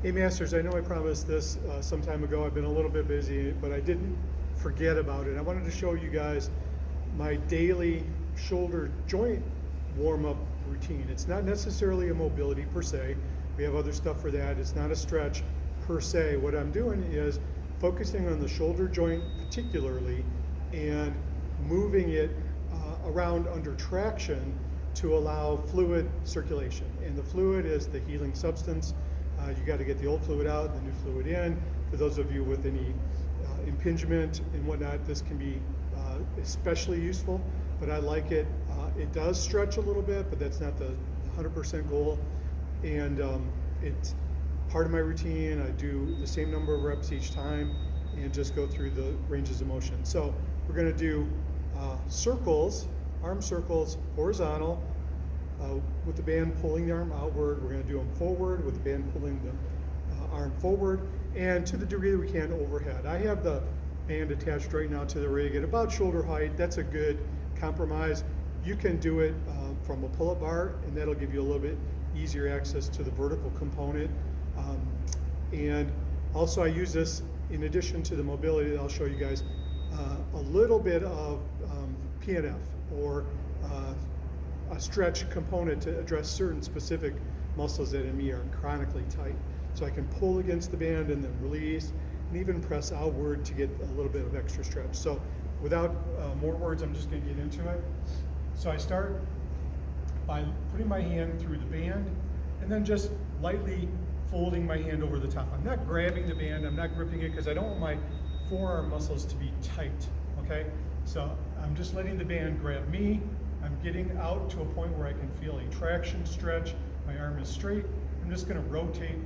Hey Masters, I know I promised this some time ago. I've been a little bit busy, but I didn't forget about it. I wanted to show you guys my daily shoulder joint warm-up routine. It's not necessarily a mobility per se. We have other stuff for that. It's not a stretch per se. What I'm doing is focusing on the shoulder joint particularly and moving it around under traction to allow fluid circulation. And the fluid is the healing substance. You got to get the old fluid out, the new fluid in. For those of you with any impingement and whatnot, this can be especially useful, but I like it. It does stretch a little bit, but that's not the 100% goal. And it's part of my routine. I do the same number of reps each time and just go through the ranges of motion. So we're going to do circles, arm circles, horizontal, with the band pulling the arm outward. We're going to do them forward with the band pulling the arm forward, and to the degree that we can, overhead. I have the band attached right now to the rig at about shoulder height. That's a good compromise. You can do it from a pull-up bar, and that'll give you a little bit easier access to the vertical component. And also I use this in addition to the mobility that I'll show you guys, a little bit of PNF or a stretch component to address certain specific muscles that in me are chronically tight. So I can pull against the band and then release, and even press outward to get a little bit of extra stretch. So without more words, I'm just going to get into it. So I start by putting my hand through the band and then just lightly folding my hand over the top. I'm not grabbing the band, I'm not gripping it, because I don't want my forearm muscles to be tight, okay? So I'm just letting the band grab me. I'm getting out to a point where I can feel a traction stretch. My arm is straight. I'm just going to rotate,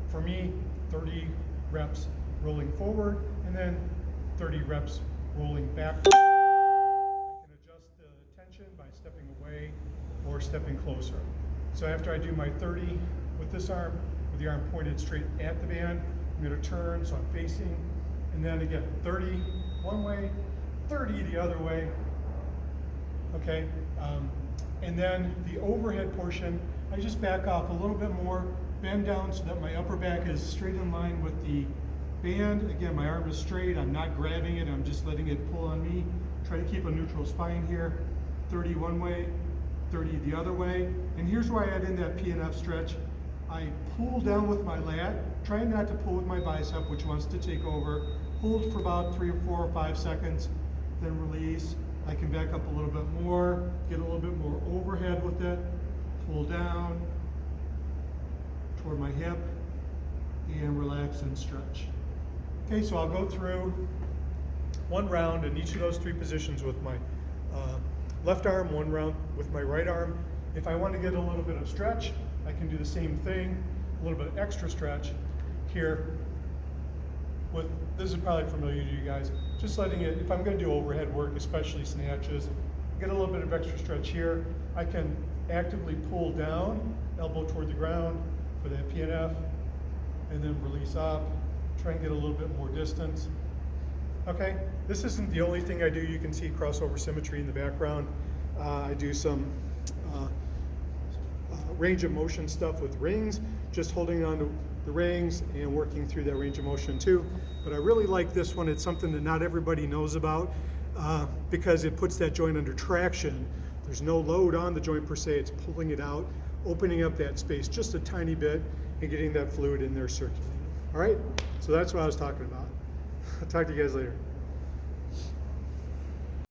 for me, 30 reps rolling forward and then 30 reps rolling back. I can adjust the tension by stepping away or stepping closer. So after I do my 30 with this arm, with the arm pointed straight at the band, I'm going to turn so I'm facing, and then again 30 one way, 30 the other way. Okay, and then the overhead portion, I just back off a little bit more, bend down so that my upper back is straight in line with the band. Again, my arm is straight, I'm not grabbing it, I'm just letting it pull on me. Try to keep a neutral spine here. 30 one way, 30 the other way. And here's where I add in that PNF stretch. I pull down with my lat, trying not to pull with my bicep, which wants to take over. Hold for about 3 or 4 or 5 seconds, then release. I can back up a little bit more, get a little bit more overhead with it, pull down toward my hip, and relax and stretch. Okay, so I'll go through one round in each of those 3 positions with my left arm, one round with my right arm. If I want to get a little bit of stretch, I can do the same thing, a little bit of extra stretch here. This is probably familiar to you guys, just letting it, if I'm going to do overhead work, especially snatches, get a little bit of extra stretch here. I can actively pull down, elbow toward the ground for that PNF, and then release up, try and get a little bit more distance. Okay, this isn't the only thing I do. You can see crossover symmetry in the background. I do some range of motion stuff with rings, just holding on to the rings and working through that range of motion too. But I really like this one. It's something that not everybody knows about because it puts that joint under traction. There's no load on the joint per se. It's pulling it out, opening up that space just a tiny bit and getting that fluid in there circulating. All right, so that's what I was talking about. I'll talk to you guys later.